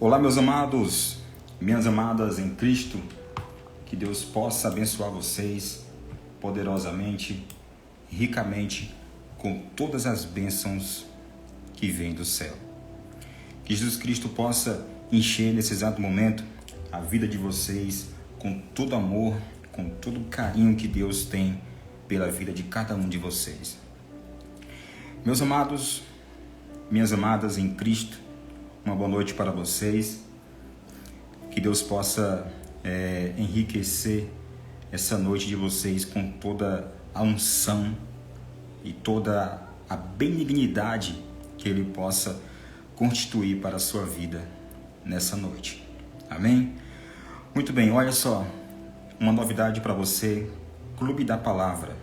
Olá, meus amados, minhas amadas em Cristo, que Deus possa abençoar vocês poderosamente, ricamente, com todas as bênçãos que vêm do céu. Que Jesus Cristo possa encher nesse exato momento a vida de vocês com todo amor, com todo o carinho que Deus tem pela vida de cada um de vocês. Meus amados, minhas amadas em Cristo, uma boa noite para vocês. Que Deus possa enriquecer essa noite de vocês com toda a unção e toda a benignidade que Ele possa constituir para a sua vida nessa noite. Amém? Muito bem, olha só, uma novidade para você, Clube da Palavra.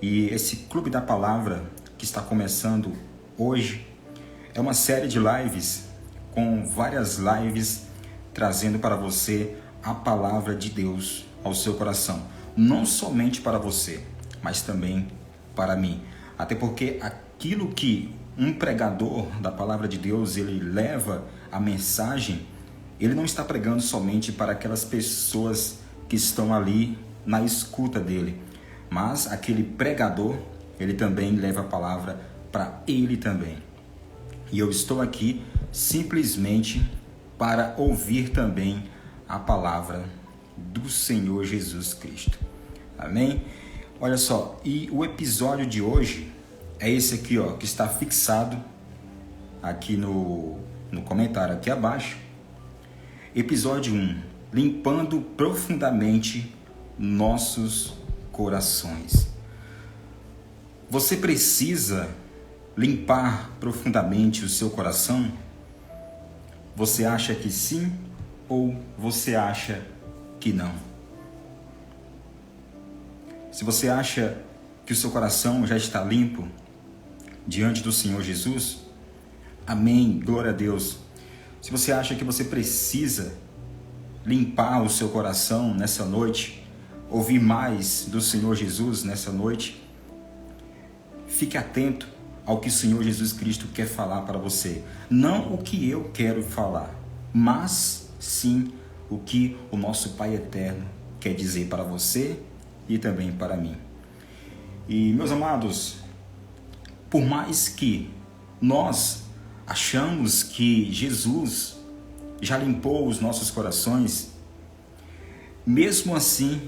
E esse Clube da Palavra que está começando hoje é uma série de lives, com várias lives trazendo para você a palavra de Deus ao seu coração. Não somente para você, mas também para mim. Até porque aquilo que um pregador da palavra de Deus, ele leva a mensagem, ele não está pregando somente para aquelas pessoas que estão ali na escuta dele. Mas aquele pregador, ele também leva a palavra para ele também. E eu estou aqui simplesmente para ouvir também a palavra do Senhor Jesus Cristo. Amém? Olha só, e o episódio de hoje é esse aqui, ó, que está fixado aqui no comentário aqui abaixo. Episódio 1, limpando profundamente nossos corações. Você precisa limpar profundamente o seu coração? Você acha que sim ou você acha que não? Se você acha que o seu coração já está limpo diante do Senhor Jesus, amém, glória a Deus. Se você acha que você precisa limpar o seu coração nessa noite, ouvir mais do Senhor Jesus nessa noite, fique atento ao que o Senhor Jesus Cristo quer falar para você. Não o que eu quero falar, mas sim o que o nosso Pai Eterno quer dizer para você e também para mim. E, meus amados, por mais que nós achamos que Jesus já limpou os nossos corações, mesmo assim,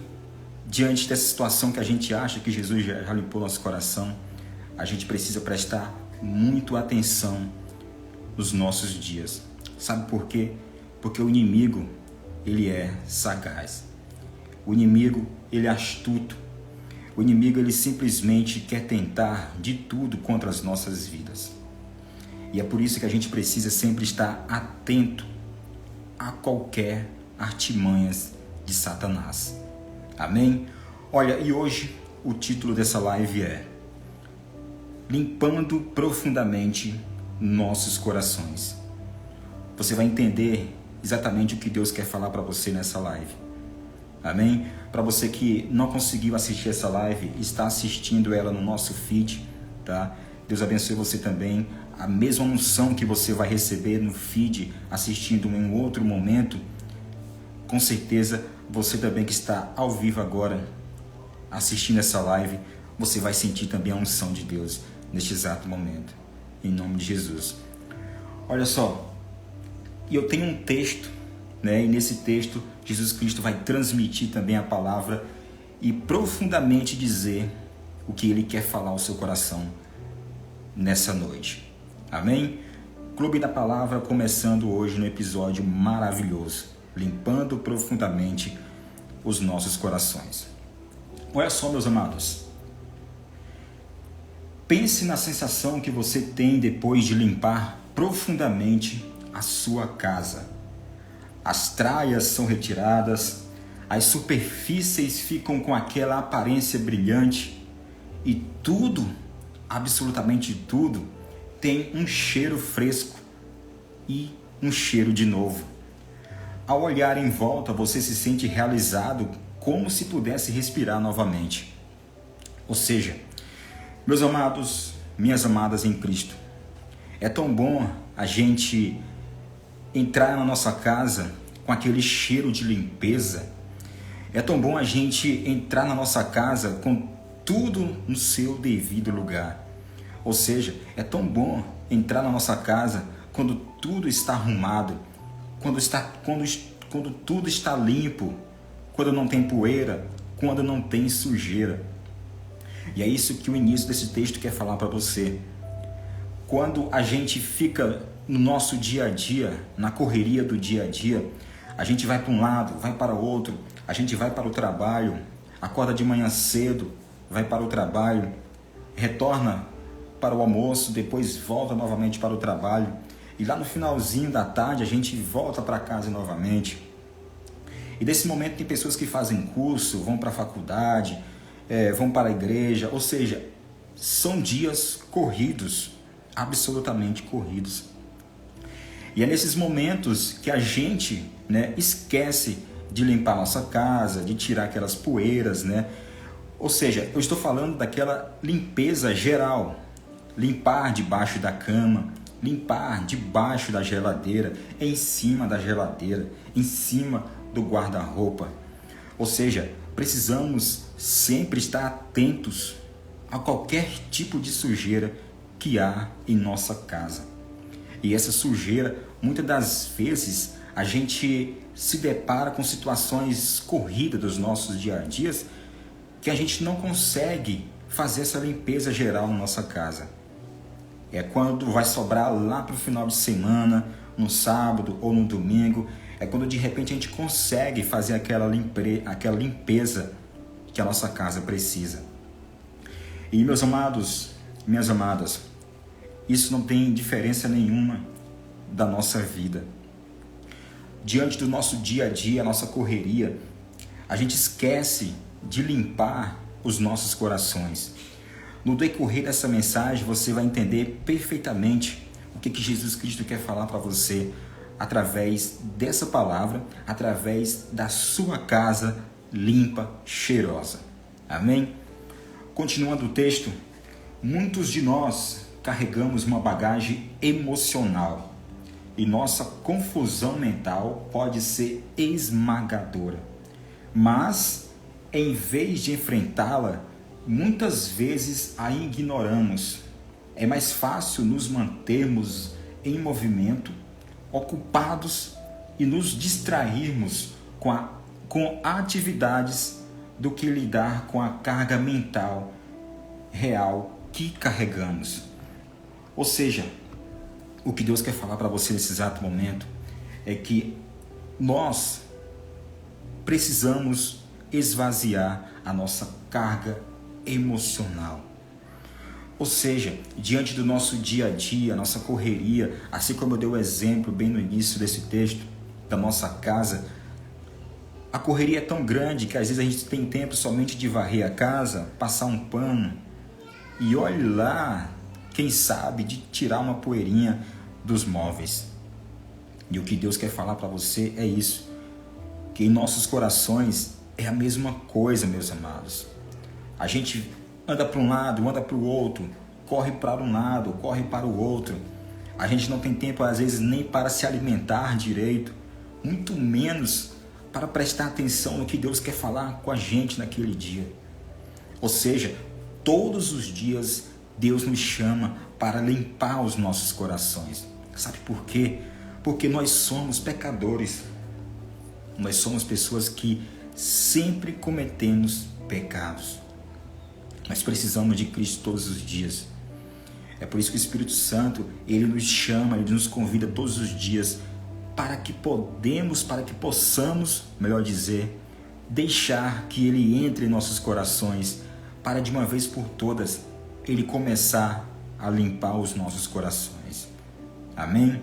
diante dessa situação que a gente acha que Jesus já limpou nosso coração, a gente precisa prestar muito atenção nos nossos dias. Sabe por quê? Porque o inimigo, ele é sagaz. O inimigo, ele é astuto. O inimigo, ele simplesmente quer tentar de tudo contra as nossas vidas. E é por isso que a gente precisa sempre estar atento a qualquer artimanhas de Satanás. Amém? Olha, e hoje o título dessa live é limpando profundamente nossos corações. Você vai entender exatamente o que Deus quer falar para você nessa live. Amém? Para você que não conseguiu assistir essa live, está assistindo ela no nosso feed, tá? Deus abençoe você também. A mesma unção que você vai receber no feed, assistindo em um outro momento, com certeza você também que está ao vivo agora, assistindo essa live, você vai sentir também a unção de Deus neste exato momento, em nome de Jesus. Olha só, e eu tenho um texto, né? E nesse texto Jesus Cristo vai transmitir também a palavra e profundamente dizer o que Ele quer falar ao seu coração nessa noite. Amém? Clube da Palavra começando hoje no episódio maravilhoso, limpando profundamente os nossos corações. Olha só, meus amados. Pense na sensação que você tem depois de limpar profundamente a sua casa. As tralhas são retiradas, as superfícies ficam com aquela aparência brilhante e tudo, absolutamente tudo, tem um cheiro fresco e um cheiro de novo. Ao olhar em volta, você se sente realizado, como se pudesse respirar novamente. Ou seja, meus amados, minhas amadas em Cristo, é tão bom a gente entrar na nossa casa com aquele cheiro de limpeza. É tão bom a gente entrar na nossa casa com tudo no seu devido lugar. Ou seja, é tão bom entrar na nossa casa quando tudo está arrumado, quando tudo está limpo, quando não tem poeira, quando não tem sujeira. E é isso que o início desse texto quer falar para você. Quando a gente fica no nosso dia a dia, na correria do dia a dia, a gente vai para um lado, vai para o outro, a gente vai para o trabalho, acorda de manhã cedo, vai para o trabalho, retorna para o almoço, depois volta novamente para o trabalho, e lá no finalzinho da tarde a gente volta para casa novamente. E nesse momento tem pessoas que fazem curso, vão para a faculdade, vão para a igreja, ou seja, são dias corridos, absolutamente corridos. E é nesses momentos que a gente, esquece de limpar nossa casa, de tirar aquelas poeiras, Ou seja, eu estou falando daquela limpeza geral, limpar debaixo da cama, limpar debaixo da geladeira, em cima da geladeira, em cima do guarda-roupa. Ou seja, precisamos sempre estar atentos a qualquer tipo de sujeira que há em nossa casa. E essa sujeira, muitas das vezes, a gente se depara com situações corridas dos nossos dia a dias que a gente não consegue fazer essa limpeza geral na nossa casa. É quando vai sobrar lá para o final de semana, no sábado ou no domingo, é quando de repente a gente consegue fazer aquela limpeza que a nossa casa precisa. E meus amados, minhas amadas, isso não tem diferença nenhuma da nossa vida. Diante do nosso dia a dia, a nossa correria, a gente esquece de limpar os nossos corações. No decorrer dessa mensagem, você vai entender perfeitamente o que Jesus Cristo quer falar para você através dessa palavra, através da sua casa limpa, cheirosa. Amém? Continuando o texto, muitos de nós carregamos uma bagagem emocional e nossa confusão mental pode ser esmagadora. Mas, em vez de enfrentá-la, muitas vezes a ignoramos. É mais fácil nos mantermos em movimento, ocupados e nos distrairmos com atividades do que lidar com a carga mental real que carregamos. Ou seja, o que Deus quer falar para você nesse exato momento é que nós precisamos esvaziar a nossa carga emocional. Ou seja, diante do nosso dia a dia, nossa correria, assim como eu dei o exemplo bem no início desse texto, da nossa casa, a correria é tão grande que às vezes a gente tem tempo somente de varrer a casa, passar um pano e olhe lá, quem sabe, de tirar uma poeirinha dos móveis. E o que Deus quer falar para você é isso, que em nossos corações é a mesma coisa, meus amados. A gente anda para um lado, anda para o outro, corre para um lado, corre para o outro. A gente não tem tempo, às vezes, nem para se alimentar direito, muito menos para prestar atenção no que Deus quer falar com a gente naquele dia. Ou seja, todos os dias Deus nos chama para limpar os nossos corações. Sabe por quê? Porque nós somos pecadores. Nós somos pessoas que sempre cometemos pecados. Nós precisamos de Cristo todos os dias. É por isso que o Espírito Santo, ele nos chama, ele nos convida todos os dias para que possamos, melhor dizer, deixar que ele entre em nossos corações, para de uma vez por todas, ele começar a limpar os nossos corações. Amém?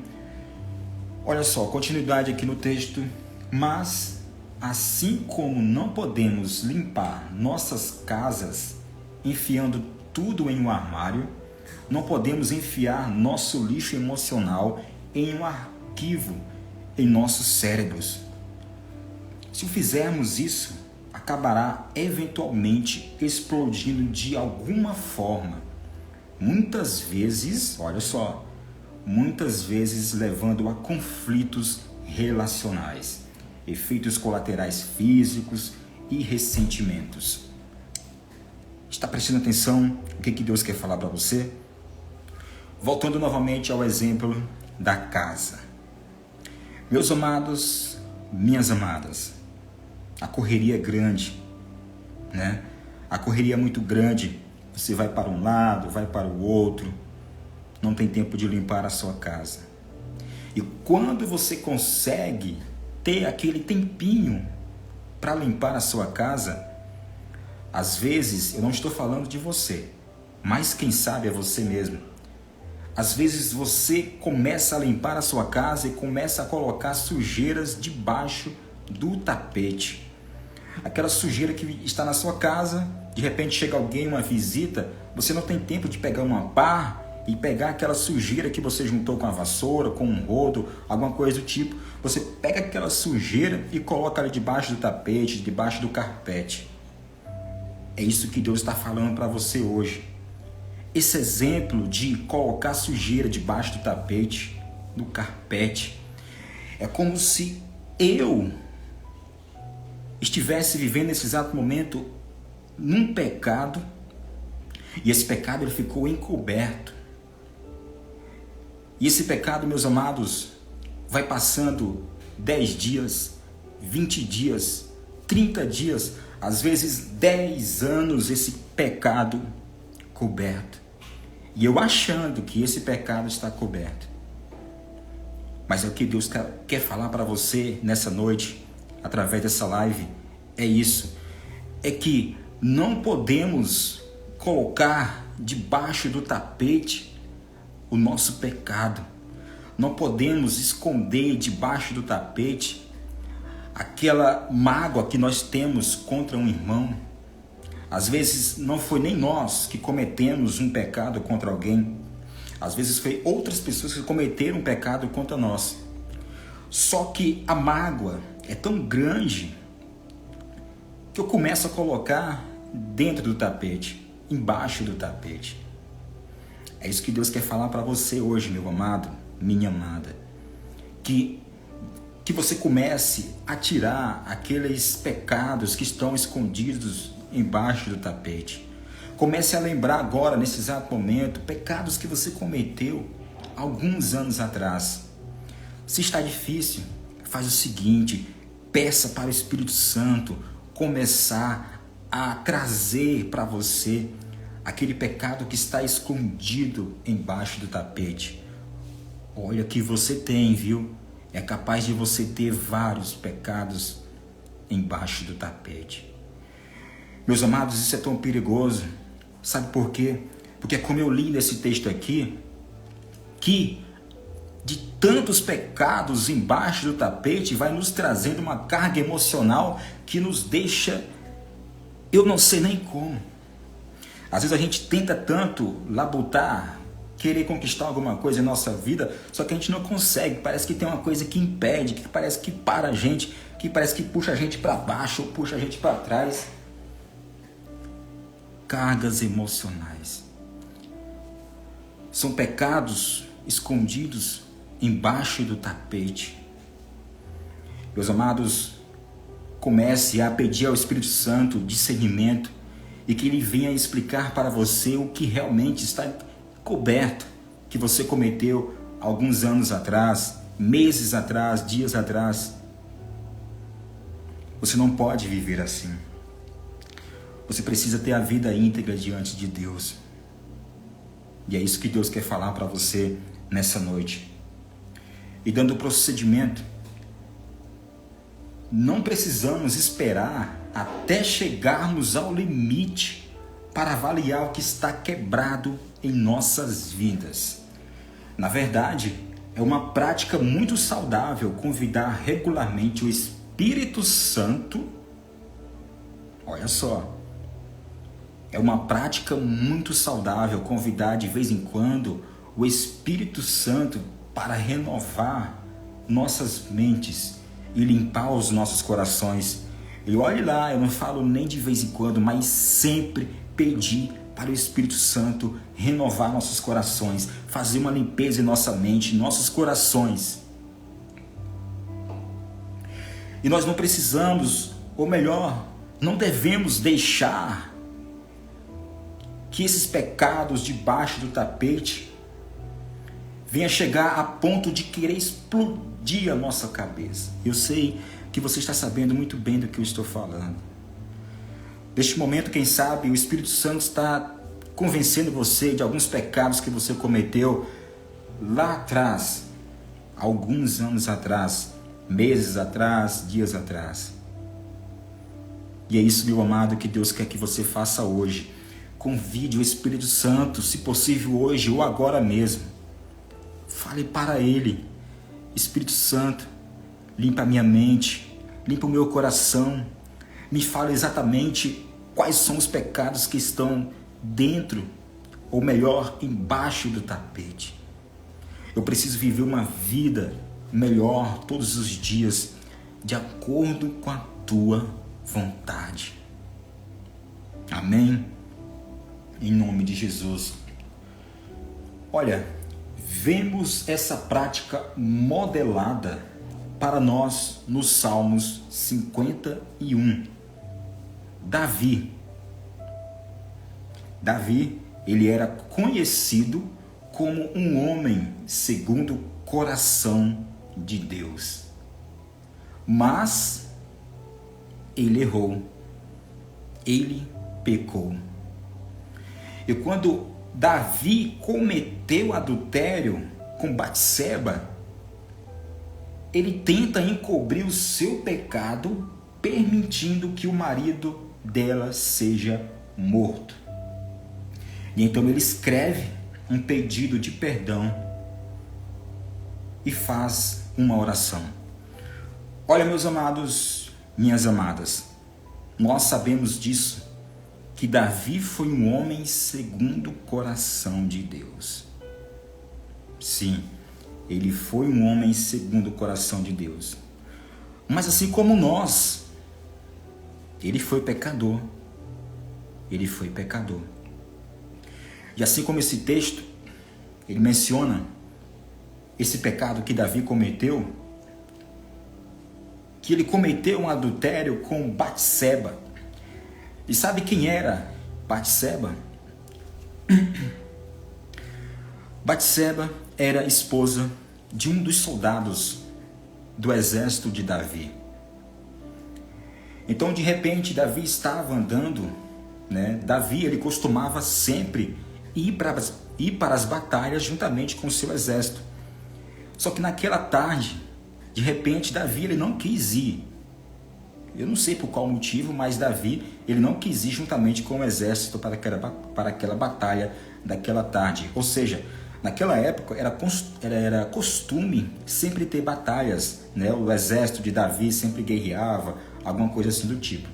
Olha só, continuidade aqui no texto. Mas, assim como não podemos limpar nossas casas enfiando tudo em um armário, não podemos enfiar nosso lixo emocional em um arquivo em nossos cérebros. Se fizermos isso, acabará eventualmente explodindo de alguma forma. Muitas vezes, olha só, muitas vezes levando a conflitos relacionais, efeitos colaterais físicos e ressentimentos. Está prestando atenção o que Deus quer falar para você? Voltando novamente ao exemplo da casa. Meus amados, minhas amadas, a correria é grande, né? A correria é muito grande. Você vai para um lado, vai para o outro, não tem tempo de limpar a sua casa. E quando você consegue ter aquele tempinho para limpar a sua casa, às vezes, eu não estou falando de você, mas quem sabe é você mesmo. Às vezes você começa a limpar a sua casa e começa a colocar sujeiras debaixo do tapete. Aquela sujeira que está na sua casa, de repente chega alguém, uma visita, você não tem tempo de pegar uma pá e pegar aquela sujeira que você juntou com a vassoura, com um rodo, alguma coisa do tipo. Você pega aquela sujeira e coloca ela debaixo do tapete, debaixo do carpete. É isso que Deus está falando para você hoje. Esse exemplo de colocar sujeira debaixo do tapete, do carpete, é como se eu estivesse vivendo nesse exato momento num pecado, e esse pecado ele ficou encoberto. E esse pecado, meus amados, vai passando 10 dias, 20 dias, 30 dias, às vezes 10 anos esse pecado coberto. E eu achando que esse pecado está coberto. Mas é o que Deus quer falar para você nessa noite, através dessa live, é isso. É que não podemos colocar debaixo do tapete o nosso pecado. Não podemos esconder debaixo do tapete aquela mágoa que nós temos contra um irmão. Às vezes não foi nem nós que cometemos um pecado contra alguém. Às vezes foi outras pessoas que cometeram um pecado contra nós. Só que a mágoa é tão grande que eu começo a colocar dentro do tapete, embaixo do tapete. É isso que Deus quer falar para você hoje, meu amado, minha amada. Que você comece a tirar aqueles pecados que estão escondidos embaixo do tapete. Comece a lembrar agora, nesse exato momento, pecados que você cometeu alguns anos atrás. Se está difícil, faz o seguinte: peça para o Espírito Santo começar a trazer para você aquele pecado que está escondido embaixo do tapete. Olha que você tem, viu? É capaz de você ter vários pecados embaixo do tapete. Meus amados, isso é tão perigoso. Sabe por quê? Porque como eu li nesse texto aqui, que de tantos pecados embaixo do tapete vai nos trazendo uma carga emocional que nos deixa, eu não sei nem como. Às vezes a gente tenta tanto labutar, querer conquistar alguma coisa em nossa vida, só que a gente não consegue. Parece que tem uma coisa que impede, que parece que para a gente, que parece que puxa a gente para baixo ou puxa a gente para trás. Cargas emocionais. São pecados escondidos embaixo do tapete. Meus amados, comece a pedir ao Espírito Santo discernimento e que Ele venha explicar para você o que realmente está coberto, que você cometeu alguns anos atrás, meses atrás, dias atrás. Você não pode viver assim. Você precisa ter a vida íntegra diante de Deus. E é isso que Deus quer falar para você nessa noite. E dando procedimento, não precisamos esperar até chegarmos ao limite para avaliar o que está quebrado em nossas vidas. Na verdade, é uma prática muito saudável convidar regularmente o Espírito Santo. Olha só. É uma prática muito saudável convidar de vez em quando o Espírito Santo para renovar nossas mentes e limpar os nossos corações. E olhe lá, eu não falo nem de vez em quando, mas sempre pedir para o Espírito Santo renovar nossos corações, fazer uma limpeza em nossa mente, em nossos corações. E nós não precisamos, ou melhor, não devemos deixar que esses pecados debaixo do tapete venha chegar a ponto de querer explodir a nossa cabeça. Eu sei que você está sabendo muito bem do que eu estou falando. Neste momento, quem sabe, o Espírito Santo está convencendo você de alguns pecados que você cometeu lá atrás, alguns anos atrás, meses atrás, dias atrás. E é isso, meu amado, que Deus quer que você faça hoje. Convide o Espírito Santo, se possível hoje ou agora mesmo. Fale para Ele: Espírito Santo, limpa a minha mente, limpa o meu coração, me fala exatamente quais são os pecados que estão dentro, ou melhor, embaixo do tapete. Eu preciso viver uma vida melhor todos os dias, de acordo com a Tua vontade. Amém? Em nome de Jesus. Olha, vemos essa prática modelada para nós nos Salmos 51. Davi, ele era conhecido como um homem segundo o coração de Deus. Mas ele errou, ele pecou. E quando Davi cometeu adultério com Batseba, ele tenta encobrir o seu pecado, permitindo que o marido dela seja morto. E então ele escreve um pedido de perdão e faz uma oração. Olha, meus amados, minhas amadas, nós sabemos disso, que Davi foi um homem segundo o coração de Deus. Sim, ele foi um homem segundo o coração de Deus. Mas assim como nós, ele foi pecador. Ele foi pecador. E assim como esse texto, ele menciona esse pecado que Davi cometeu, que ele cometeu um adultério com Batseba. E sabe quem era Batseba? Batseba era esposa de um dos soldados do exército de Davi. Então, de repente, Davi estava andando, né? Davi, ele costumava sempre ir para as batalhas juntamente com o seu exército. Só que naquela tarde, de repente, Davi, ele não quis ir. Eu não sei por qual motivo, mas Davi, ele não quis ir juntamente com o exército para aquela batalha daquela tarde. Ou seja, naquela época era costume sempre ter batalhas, né? O exército de Davi sempre guerreava, alguma coisa assim do tipo.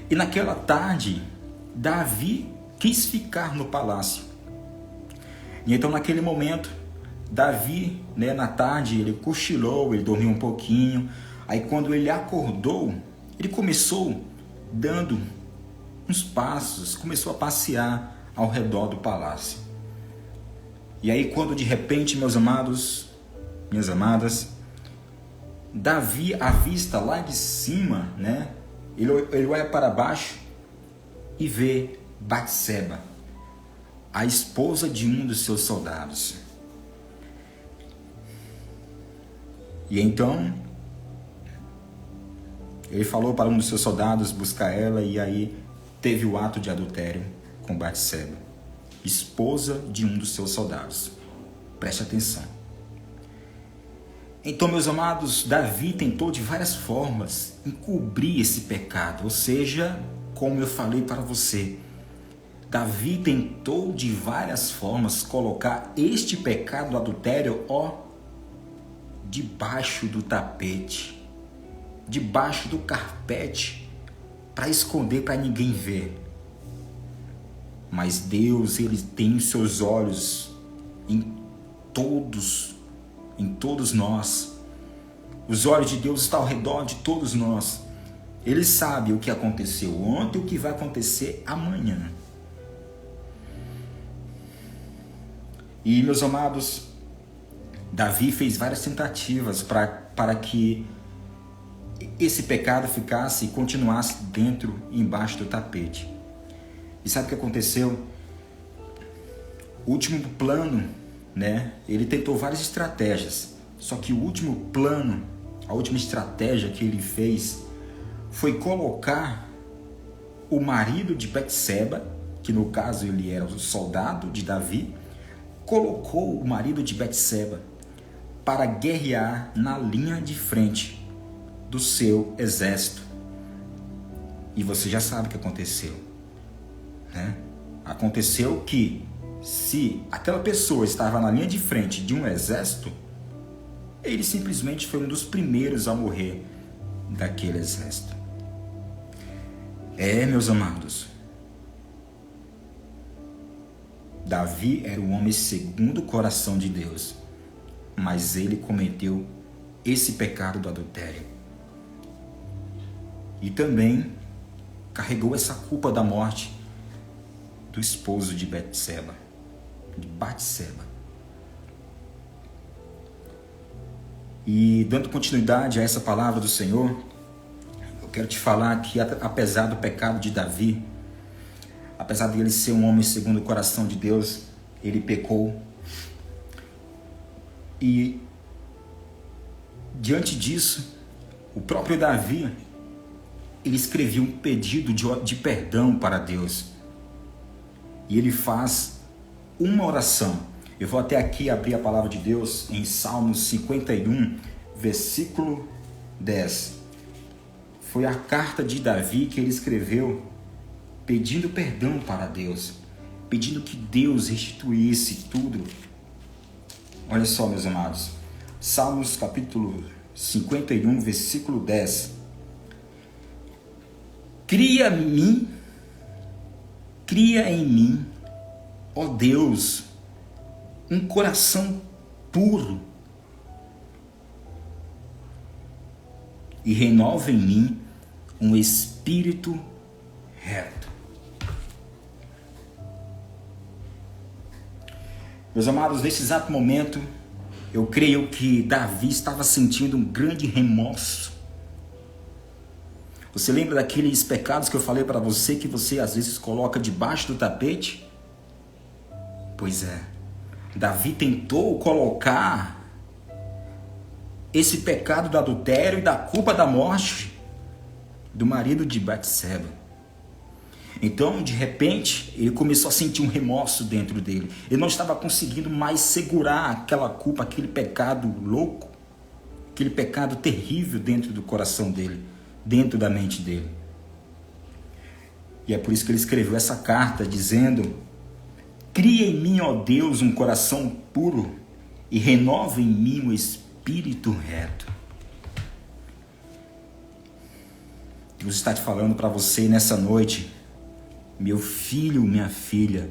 E naquela tarde, Davi quis ficar no palácio. E então naquele momento, Davi, né, na tarde, ele cochilou, ele dormiu um pouquinho. Aí quando ele acordou, ele começou dando uns passos, começou a passear ao redor do palácio. E aí quando de repente, meus amados, minhas amadas, Davi avista lá de cima, né? Ele olha para baixo e vê Batseba, a esposa de um dos seus soldados. E então ele falou para um dos seus soldados buscar ela, e aí teve o ato de adultério com Batseba, esposa de um dos seus soldados. Preste atenção. Então, meus amados, Davi tentou de várias formas encobrir esse pecado. Ou seja, como eu falei para você, Davi tentou de várias formas colocar este pecado do adultério, debaixo do tapete, debaixo do carpete, para esconder, para ninguém ver. Mas Deus, ele tem os seus olhos em todos nós. Os olhos de Deus estão ao redor de todos nós. Ele sabe o que aconteceu ontem e o que vai acontecer amanhã. E, meus amados, Davi fez várias tentativas para que esse pecado ficasse e continuasse dentro e embaixo do tapete. E sabe o que aconteceu? O último plano, né? Ele tentou várias estratégias, só que o último plano, a última estratégia que ele fez foi colocar o marido de Betseba, que no caso ele era o soldado de Davi, colocou o marido de Betseba para guerrear na linha de frente do seu exército. E você já sabe o que aconteceu, né? Aconteceu que se aquela pessoa estava na linha de frente de um exército, ele simplesmente foi um dos primeiros a morrer daquele exército. Meus amados, Davi era um homem segundo o coração de Deus, mas ele cometeu esse pecado do adultério. E também carregou essa culpa da morte do esposo de Batseba. E dando continuidade a essa palavra do Senhor, eu quero te falar que apesar do pecado de Davi, apesar de ele ser um homem segundo o coração de Deus, ele pecou. E diante disso, o próprio Davi, ele escreveu um pedido de perdão para Deus. E ele faz uma oração. Eu vou até aqui abrir a palavra de Deus em Salmos 51, versículo 10. Foi a carta de Davi que ele escreveu pedindo perdão para Deus, pedindo que Deus restituísse tudo. Olha só, meus amados, Salmos capítulo 51, versículo 10. Cria em mim, ó Deus, um coração puro e renova em mim um espírito reto. Meus amados, nesse exato momento, eu creio que Davi estava sentindo um grande remorso. Você lembra daqueles pecados que eu falei para você, que você às vezes coloca debaixo do tapete? Pois é, Davi tentou colocar esse pecado do adultério e da culpa da morte do marido de Batseba. Então, de repente, ele começou a sentir um remorso dentro dele. Ele não estava conseguindo mais segurar aquela culpa, aquele pecado louco, aquele pecado terrível dentro do coração dele, dentro da mente dele. E é por isso que ele escreveu essa carta dizendo: cria em mim, ó Deus, um coração puro e renova em mim um espírito reto. Deus está te falando para você nessa noite: meu filho, minha filha,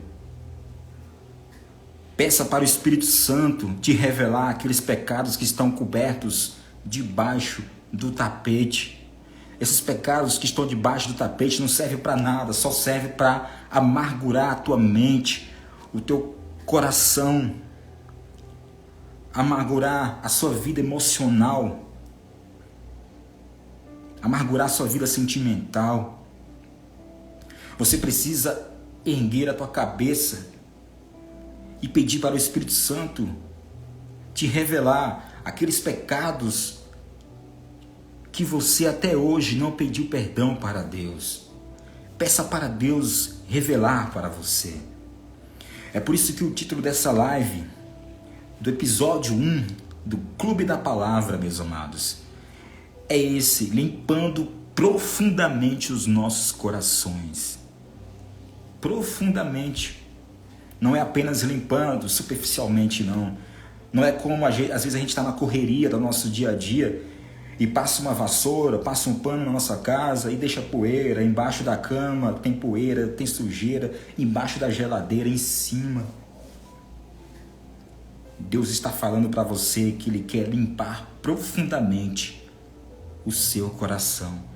peça para o Espírito Santo te revelar aqueles pecados que estão cobertos debaixo do tapete. Esses pecados que estão debaixo do tapete não servem para nada, só serve para amargurar a tua mente, o teu coração, amargurar a sua vida emocional, amargurar a sua vida sentimental. Você precisa erguer a tua cabeça e pedir para o Espírito Santo te revelar aqueles pecados que você até hoje não pediu perdão para Deus. Peça para Deus revelar para você. É por isso que o título dessa live, do episódio 1 do Clube da Palavra, meus amados, é esse: limpando profundamente os nossos corações. Profundamente. Não é apenas limpando superficialmente, não. Não é como às vezes a gente está na correria do nosso dia a dia e passa uma vassoura, passa um pano na nossa casa e deixa poeira. Embaixo da cama tem poeira, tem sujeira, embaixo da geladeira, em cima. Deus está falando para você que Ele quer limpar profundamente o seu coração.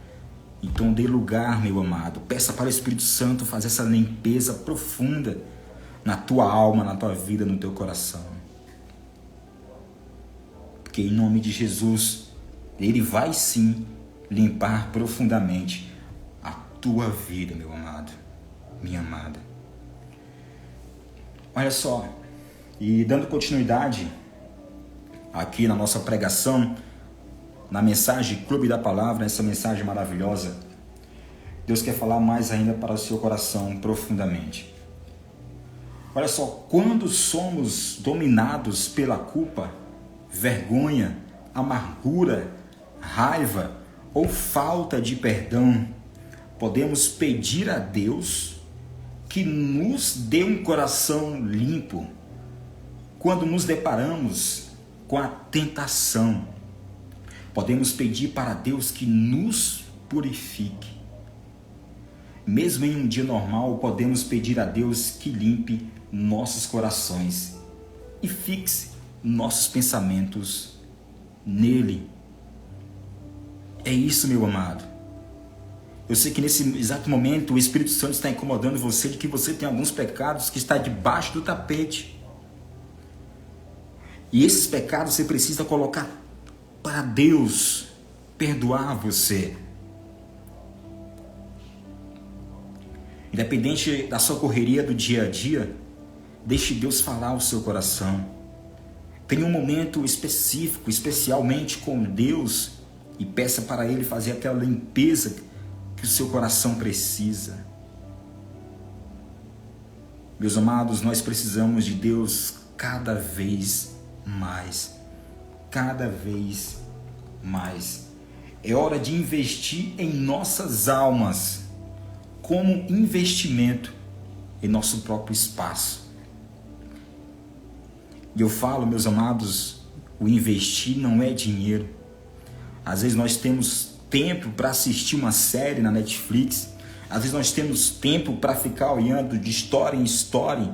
Então dê lugar, meu amado, peça para o Espírito Santo fazer essa limpeza profunda na tua alma, na tua vida, no teu coração. Porque em nome de Jesus, Ele vai sim limpar profundamente a tua vida, meu amado, minha amada. Olha só, e dando continuidade aqui na nossa pregação, na mensagem Clube da Palavra, essa mensagem maravilhosa, Deus quer falar mais ainda para o seu coração profundamente. Olha só, quando somos dominados pela culpa, vergonha, amargura, raiva ou falta de perdão, podemos pedir a Deus que nos dê um coração limpo quando nos deparamos com a tentação. Podemos pedir para Deus que nos purifique. Mesmo em um dia normal, podemos pedir a Deus que limpe nossos corações e fixe nossos pensamentos nele. É isso, meu amado. Eu sei que nesse exato momento o Espírito Santo está incomodando você de que você tem alguns pecados que estão debaixo do tapete. E esses pecados você precisa colocar para Deus perdoar você. Independente da sua correria do dia a dia, deixe Deus falar ao seu coração. Tenha um momento específico, especialmente com Deus, e peça para Ele fazer aquela limpeza que o seu coração precisa. Meus amados, nós precisamos de Deus cada vez mais. Cada vez mais. É hora de investir em nossas almas, como investimento em nosso próprio espaço. E eu falo, meus amados, o investir não é dinheiro. Às vezes nós temos tempo para assistir uma série na Netflix, às vezes nós temos tempo para ficar olhando de história em história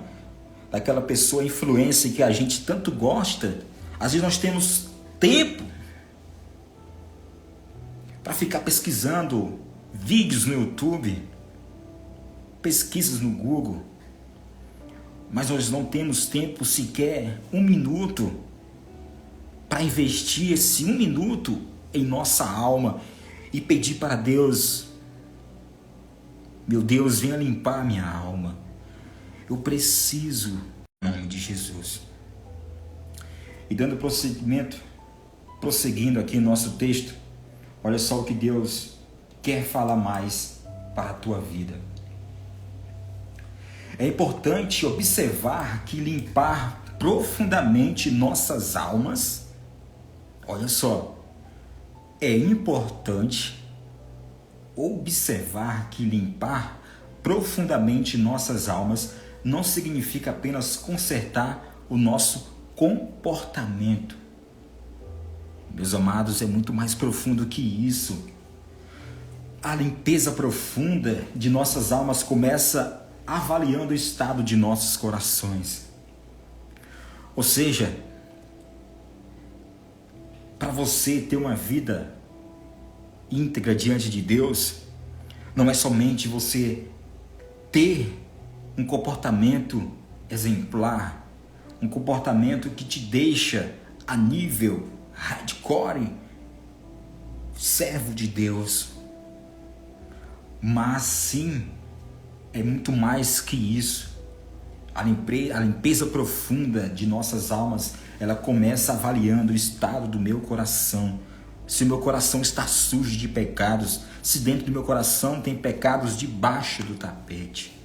daquela pessoa influencer que a gente tanto gosta. Às vezes nós temos tempo para ficar pesquisando vídeos no YouTube, pesquisas no Google, mas nós não temos tempo sequer, 1 minuto, para investir esse 1 minuto em nossa alma e pedir para Deus: meu Deus, venha limpar minha alma. Eu preciso, em nome de Jesus. E dando prosseguindo aqui no nosso texto, olha só o que Deus quer falar mais para a tua vida. É importante observar que limpar profundamente nossas almas, olha só, é importante observar que limpar profundamente nossas almas não significa apenas consertar o nosso comportamento. Meus amados, é muito mais profundo que isso. A limpeza profunda de nossas almas começa avaliando o estado de nossos corações. Ou seja, para você ter uma vida íntegra diante de Deus, não é somente você ter um comportamento exemplar, um comportamento que te deixa a nível hardcore, servo de Deus, mas sim, é muito mais que isso. A limpeza profunda de nossas almas, ela começa avaliando o estado do meu coração. Se o meu coração está sujo de pecados, se dentro do meu coração tem pecados debaixo do tapete.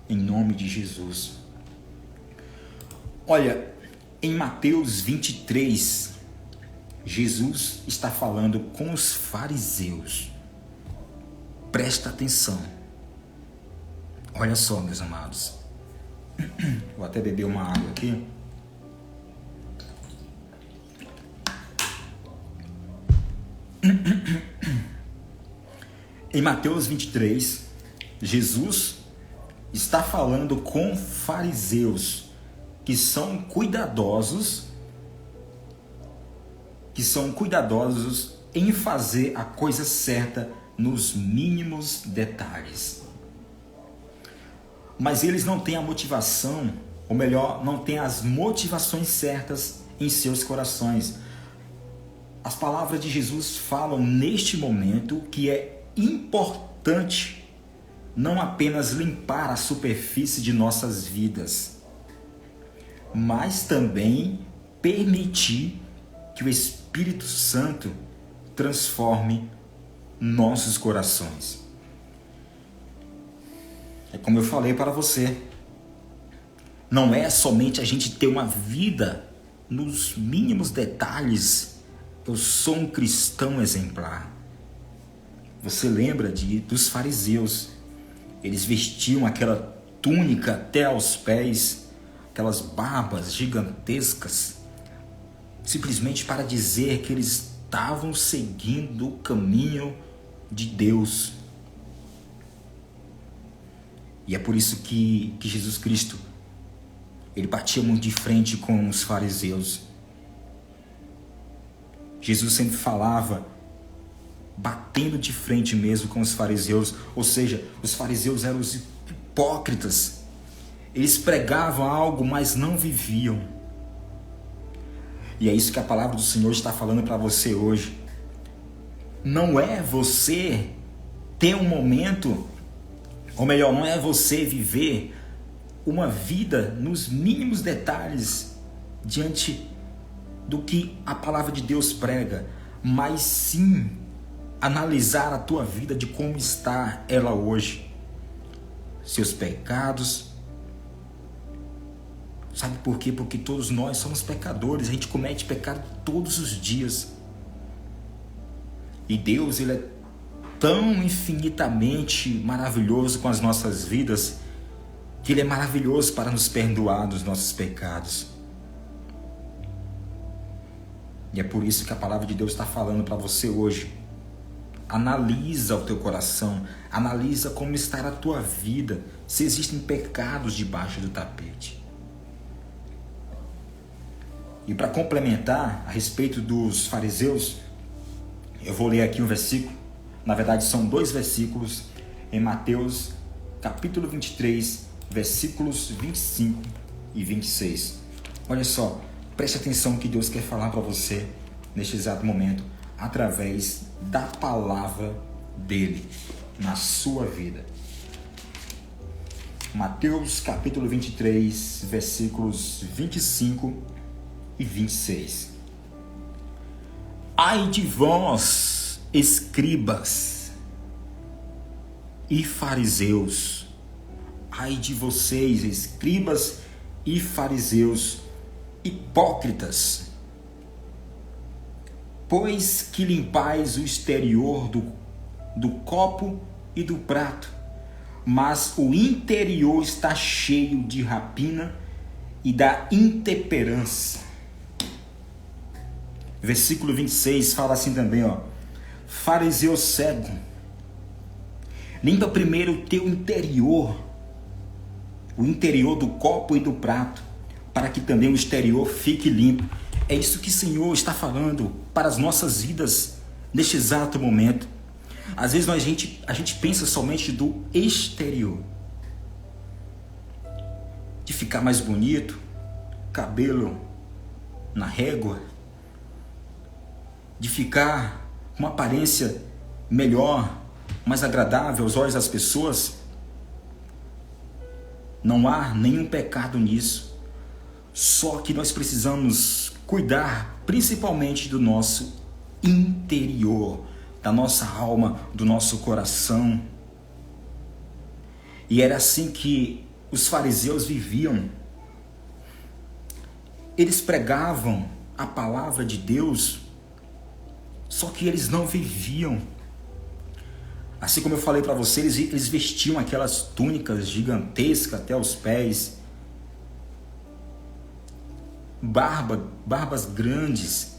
Em nome de Jesus. Olha, em Mateus 23, Jesus está falando com os fariseus. Presta atenção. Olha só, meus amados. Vou até beber uma água aqui. Em Mateus 23, Jesus está falando com fariseus que são cuidadosos em fazer a coisa certa nos mínimos detalhes. mas eles não têm a motivação, ou melhor, não têm as motivações certas em seus corações. As palavras de Jesus falam neste momento que é importante não apenas limpar a superfície de nossas vidas, mas também permitir que o Espírito Santo transforme nossos corações. É como eu falei para você, não é somente a gente ter uma vida nos mínimos detalhes. Eu sou um cristão exemplar. Você lembra dos fariseus? Eles vestiam aquela túnica até aos pés, aquelas barbas gigantescas, simplesmente para dizer que eles estavam seguindo o caminho de Deus. E é por isso que Jesus Cristo, ele batia muito de frente com os fariseus. Jesus sempre falava batendo de frente mesmo com os fariseus, ou seja, os fariseus eram os hipócritas. Eles pregavam algo, mas não viviam. E é isso que a palavra do Senhor está falando para você hoje. Não é você ter um momento, ou melhor, não é você viver uma vida nos mínimos detalhes diante do que a palavra de Deus prega, mas sim analisar a tua vida de como está ela hoje. Seus pecados. Sabe por quê? Porque todos nós somos pecadores, a gente comete pecado todos os dias. E Deus, ele é tão infinitamente maravilhoso com as nossas vidas, que ele é maravilhoso para nos perdoar dos nossos pecados. E é por isso que a palavra de Deus está falando para você hoje. Analisa o teu coração, analisa como está a tua vida, se existem pecados debaixo do tapete. E para complementar a respeito dos fariseus, eu vou ler aqui um versículo, na verdade são 2 versículos, em Mateus capítulo 23, versículos 25 e 26. Olha só, preste atenção que Deus quer falar para você neste exato momento, através da palavra dele na sua vida. Mateus capítulo 23, versículos 25 e 26. Ai de vós, escribas e fariseus, ai de vocês, escribas e fariseus, hipócritas, pois que limpais o exterior do copo e do prato, mas o interior está cheio de rapina e da intemperança. Versículo 26 fala assim também, fariseu cego, limpa primeiro o teu interior, o interior do copo e do prato, para que também o exterior fique limpo. É isso que o Senhor está falando para as nossas vidas neste exato momento. Às vezes a gente pensa somente do exterior, de ficar mais bonito, cabelo na régua, de ficar com uma aparência melhor, mais agradável aos olhos das pessoas. Não há nenhum pecado nisso, só que nós precisamos cuidar principalmente do nosso interior, da nossa alma, do nosso coração. E era assim que os fariseus viviam. Eles pregavam a palavra de Deus, só que eles não viviam. Assim como eu falei para você, eles vestiam aquelas túnicas gigantescas até os pés, barbas grandes,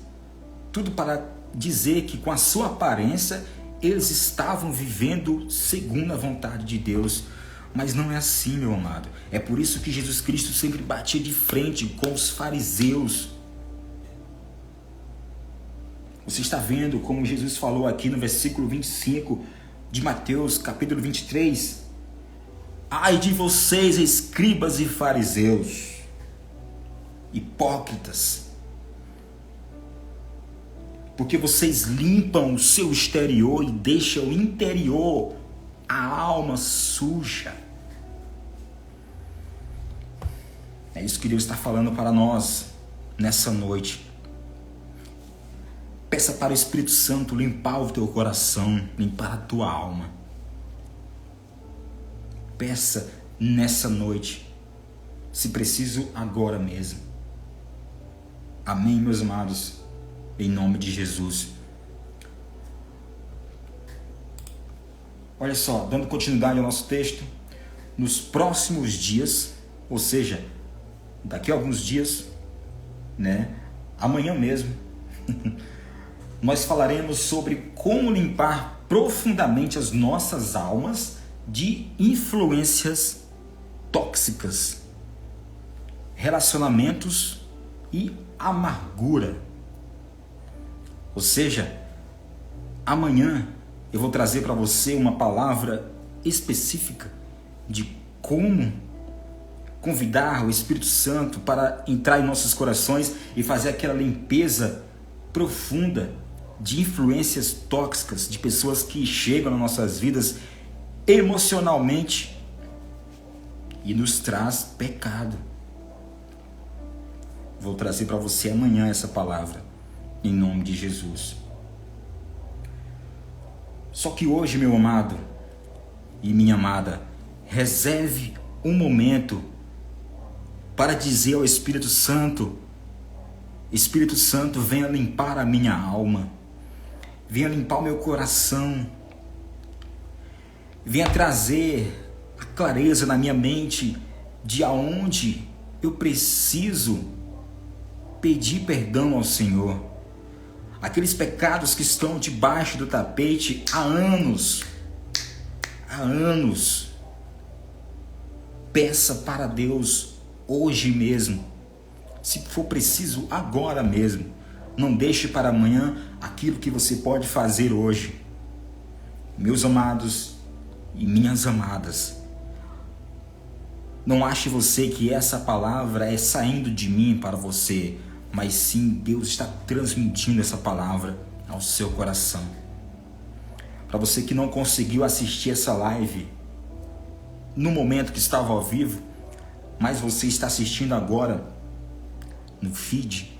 tudo para dizer que com a sua aparência eles estavam vivendo segundo a vontade de Deus. Mas não é assim, meu amado. É por isso que Jesus Cristo sempre batia de frente com os fariseus. Você está vendo como Jesus falou aqui no versículo 25 de Mateus capítulo 23? Ai de vocês, escribas e fariseus, hipócritas, porque vocês limpam o seu exterior e deixam o interior, a alma suja. É isso que Deus está falando para nós nessa noite. Peça para o Espírito Santo limpar o teu coração, limpar a tua alma. Peça nessa noite, se preciso agora mesmo. Amém, meus amados, em nome de Jesus. Olha só, dando continuidade ao nosso texto, nos próximos dias, ou seja, daqui a alguns dias, amanhã mesmo, nós falaremos sobre como limpar profundamente as nossas almas de influências tóxicas, relacionamentos e amargura. Ou seja, amanhã eu vou trazer para você uma palavra específica de como convidar o Espírito Santo para entrar em nossos corações e fazer aquela limpeza profunda de influências tóxicas, de pessoas que chegam nas nossas vidas emocionalmente e nos traz pecado. Vou trazer para você amanhã essa palavra, em nome de Jesus. Só que hoje, meu amado e minha amada, reserve um momento para dizer ao Espírito Santo: Espírito Santo, venha limpar a minha alma, venha limpar o meu coração, venha trazer a clareza na minha mente de aonde eu preciso pedir perdão ao Senhor. Aqueles pecados que estão debaixo do tapete há anos. Peça para Deus hoje mesmo. Se for preciso, agora mesmo. Não deixe para amanhã aquilo que você pode fazer hoje. Meus amados e minhas amadas, não ache você que essa palavra é saindo de mim para você, mas sim Deus está transmitindo essa palavra ao seu coração. Para você que não conseguiu assistir essa live no momento que estava ao vivo, mas você está assistindo agora no feed,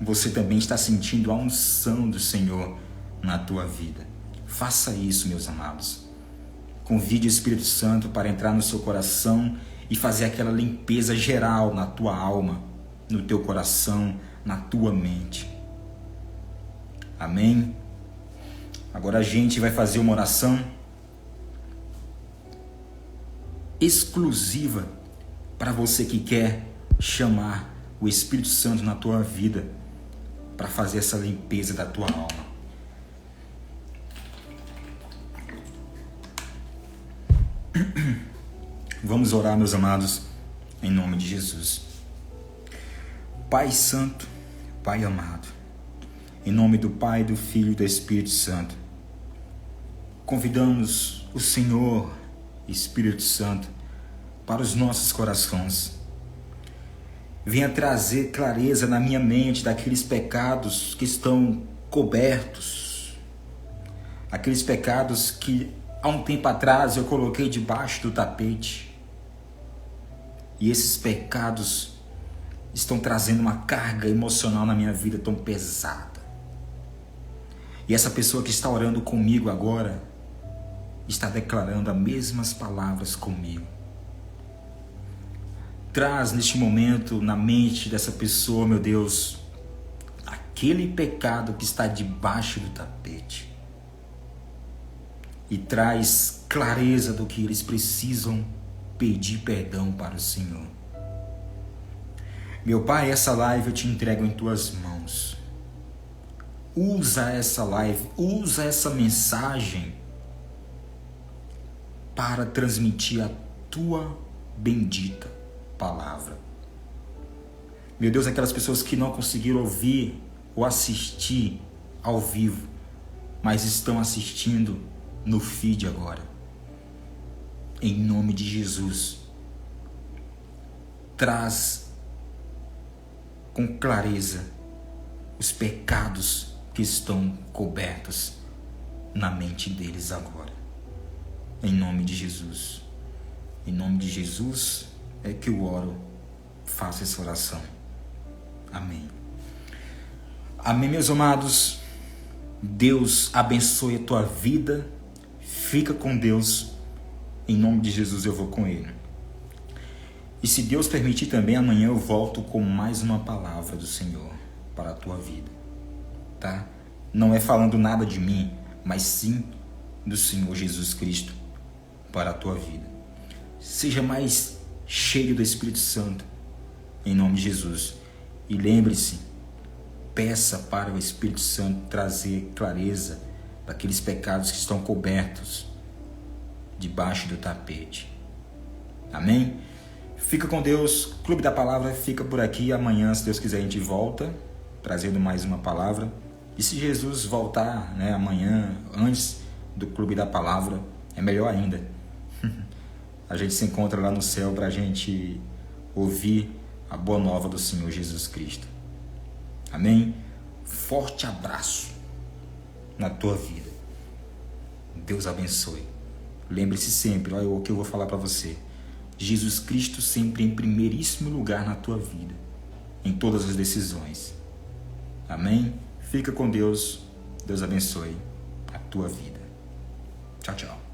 você também está sentindo a unção do Senhor na tua vida. Faça isso, meus amados. Convide o Espírito Santo para entrar no seu coração e fazer aquela limpeza geral na tua alma, no teu coração, na tua mente. Amém? Agora a gente vai fazer uma oração exclusiva para você que quer chamar o Espírito Santo na tua vida para fazer essa limpeza da tua alma. Vamos orar, meus amados, em nome de Jesus. Pai Santo, Pai amado, em nome do Pai, do Filho e do Espírito Santo, convidamos o Senhor, Espírito Santo, para os nossos corações. Venha trazer clareza na minha mente daqueles pecados que estão cobertos, aqueles pecados que há um tempo atrás eu coloquei debaixo do tapete. E esses pecados estão trazendo uma carga emocional na minha vida tão pesada. E essa pessoa que está orando comigo agora está declarando as mesmas palavras comigo. Traz neste momento na mente dessa pessoa, meu Deus, aquele pecado que está debaixo do tapete. E traz clareza do que eles precisam pedir perdão para o Senhor. Meu Pai, essa live eu te entrego em tuas mãos. Usa essa live, usa essa mensagem para transmitir a tua bendita palavra. Meu Deus, aquelas pessoas que não conseguiram ouvir ou assistir ao vivo, mas estão assistindo no feed agora. em nome de Jesus. Traz com clareza os pecados que estão cobertos na mente deles agora. Em nome de Jesus. Em nome de Jesus é que eu oro. Faça essa oração. Amém. Amém, meus amados. Deus abençoe a tua vida. Fica com Deus. Em nome de Jesus eu vou com Ele. E se Deus permitir também, amanhã eu volto com mais uma palavra do Senhor para a tua vida. Tá? Não é falando nada de mim, mas sim do Senhor Jesus Cristo para a tua vida. Seja mais cheio do Espírito Santo, em nome de Jesus. E lembre-se, peça para o Espírito Santo trazer clareza daqueles pecados que estão cobertos debaixo do tapete. Amém? Fica com Deus. Clube da Palavra fica por aqui. Amanhã, se Deus quiser, a gente volta trazendo mais uma palavra. E se Jesus voltar, amanhã, antes do Clube da Palavra, é melhor ainda. A gente se encontra lá no céu para a gente ouvir a boa nova do Senhor Jesus Cristo. Amém? Forte abraço na tua vida. Deus abençoe. Lembre-se sempre, olha o que eu vou falar para você. Jesus Cristo sempre em primeiríssimo lugar na tua vida, em todas as decisões. Amém? Fica com Deus. Deus abençoe a tua vida. Tchau, tchau.